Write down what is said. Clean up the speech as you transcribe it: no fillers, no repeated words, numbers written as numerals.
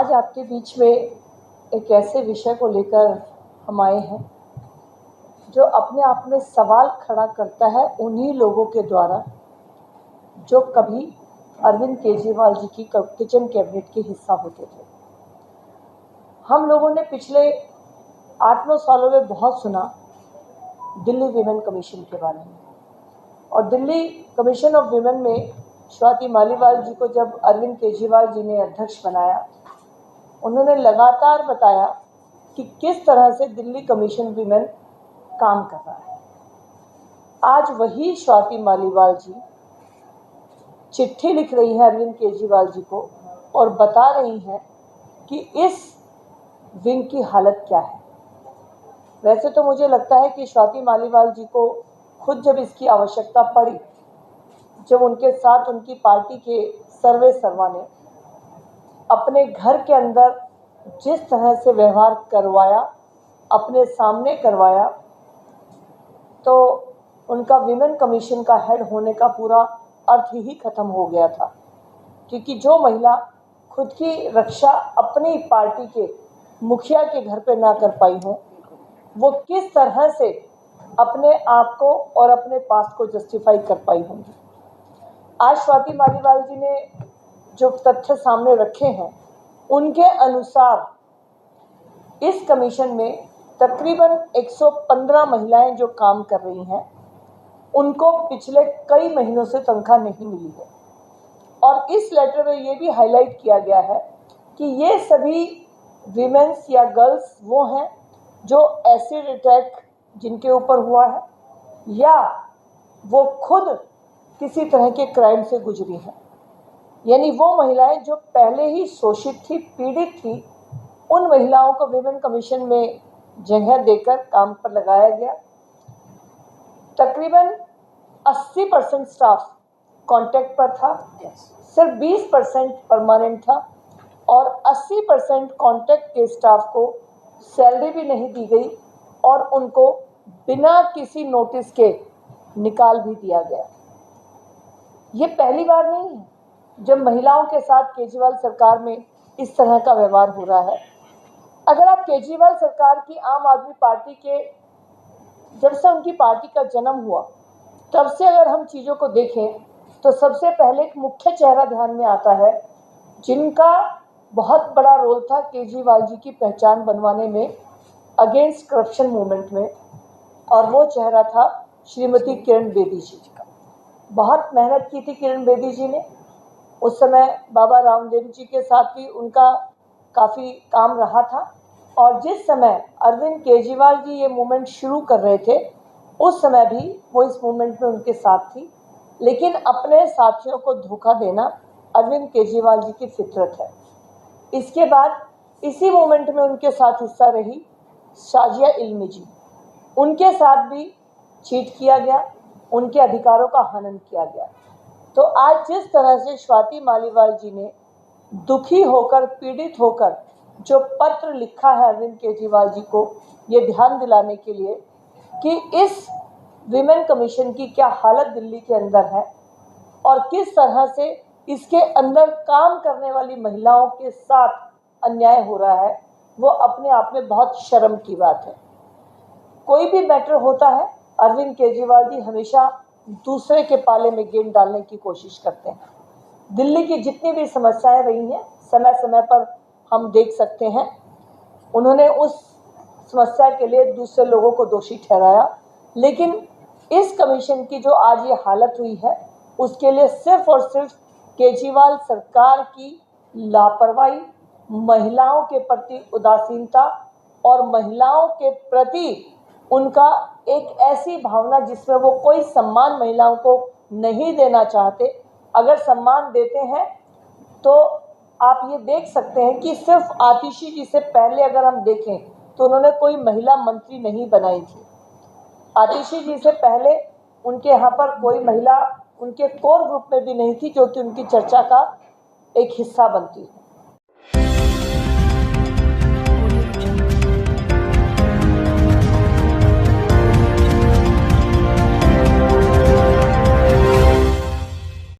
आज आपके बीच में एक ऐसे विषय को लेकर हम आए हैं जो अपने आप में सवाल खड़ा करता है उन्हीं लोगों के द्वारा जो कभी अरविंद केजरीवाल जी की किचन कैबिनेट के हिस्सा होते थे। हम लोगों ने पिछले 8-9 सालों में बहुत सुना दिल्ली विमेन कमीशन के बारे में, और दिल्ली कमीशन ऑफ विमेन में स्वाति मालीवाल जी को जब अरविंद केजरीवाल जी ने अध्यक्ष बनाया, उन्होंने लगातार बताया कि किस तरह से दिल्ली कमीशन विमेन काम कर रहा है। आज वही स्वाति मालीवाल जी चिट्ठी लिख रही हैं अरविंद केजरीवाल जी को और बता रही हैं कि इस विंग की हालत क्या है। वैसे तो मुझे लगता है कि स्वाति मालीवाल जी को खुद जब इसकी आवश्यकता पड़ी, जब उनके साथ उनकी पार्टी के सर्वे सर्वा ने अपने घर के अंदर जिस तरह से व्यवहार करवाया, अपने सामने करवाया, तो उनका विमेन कमीशन का हेड होने का पूरा अर्थ ही खत्म हो गया था। क्योंकि जो महिला खुद की रक्षा अपनी पार्टी के मुखिया के घर पे ना कर पाई हो, वो किस तरह से अपने आप को और अपने पास्ट को जस्टिफाई कर पाई होंगी। आज स्वाति मालीवाल जी ने जो तथ्य सामने रखे हैं, उनके अनुसार इस कमीशन में तकरीबन 115 महिलाएं जो काम कर रही हैं, उनको पिछले कई महीनों से तनख्वाह नहीं मिली है। और इस लेटर में ये भी हाईलाइट किया गया है कि ये सभी वीमेंस या गर्ल्स वो हैं जो एसिड अटैक जिनके ऊपर हुआ है या वो खुद किसी तरह के क्राइम से गुजरी हैं, यानी वो महिलाएं जो पहले ही शोषित थी, पीड़ित थी। उन महिलाओं को विमेन कमीशन में जगह देकर काम पर लगाया गया। तकरीबन 80% स्टाफ कॉन्ट्रैक्ट पर था, सिर्फ 20% परमानेंट था, और 80% कॉन्ट्रैक्ट के स्टाफ को सैलरी भी नहीं दी गई और उनको बिना किसी नोटिस के निकाल भी दिया गया। ये पहली बार नहीं है जब महिलाओं के साथ केजरीवाल सरकार में इस तरह का व्यवहार हो रहा है। अगर आप केजरीवाल सरकार की आम आदमी पार्टी के जब से उनकी पार्टी का जन्म हुआ तब से अगर हम चीज़ों को देखें तो सबसे पहले एक मुख्य चेहरा ध्यान में आता है जिनका बहुत बड़ा रोल था केजरीवाल जी की पहचान बनवाने में, अगेंस्ट करप्शन मूवमेंट में, और वो चेहरा था श्रीमती किरण बेदी जी का। बहुत मेहनत की थी किरण बेदी जी ने। उस समय बाबा रामदेव जी के साथ भी उनका काफ़ी काम रहा था, और जिस समय अरविंद केजरीवाल जी ये मूवमेंट शुरू कर रहे थे उस समय भी वो इस मूवमेंट में उनके साथ थी। लेकिन अपने साथियों को धोखा देना अरविंद केजरीवाल जी की फितरत है। इसके बाद इसी मूवमेंट में उनके साथ हिस्सा रही शाजिया इल्मी जी, उनके साथ भी चीट किया गया, उनके अधिकारों का हनन किया गया। तो आज जिस तरह से स्वाति मालीवाल जी ने दुखी होकर, पीड़ित होकर जो पत्र लिखा है अरविंद केजरीवाल जी को, ये ध्यान दिलाने के लिए कि इस विमेन कमीशन की क्या हालत दिल्ली के अंदर है और किस तरह से इसके अंदर काम करने वाली महिलाओं के साथ अन्याय हो रहा है, वो अपने आप में बहुत शर्म की बात है। कोई भी मैटर होता है, अरविंद केजरीवाल जी हमेशा दूसरे के पाले में गेंद डालने की कोशिश करते हैं। दिल्ली की जितनी भी समस्याएं रही हैं, समय समय पर हम देख सकते हैं, उन्होंने उस समस्या के लिए दूसरे लोगों को दोषी ठहराया। लेकिन इस कमीशन की जो आज ये हालत हुई है, उसके लिए सिर्फ और सिर्फ केजरीवाल सरकार की लापरवाही, महिलाओं के प्रति उदासीनता और महिलाओं के प्रति उनका एक ऐसी भावना जिसमें वो कोई सम्मान महिलाओं को नहीं देना चाहते। अगर सम्मान देते हैं तो आप ये देख सकते हैं कि सिर्फ आतिशी जी से पहले अगर हम देखें तो उन्होंने कोई महिला मंत्री नहीं बनाई थी। आतिशी जी से पहले उनके यहाँ पर कोई महिला उनके कोर ग्रुप में भी नहीं थी जो कि उनकी चर्चा का एक हिस्सा बनती है।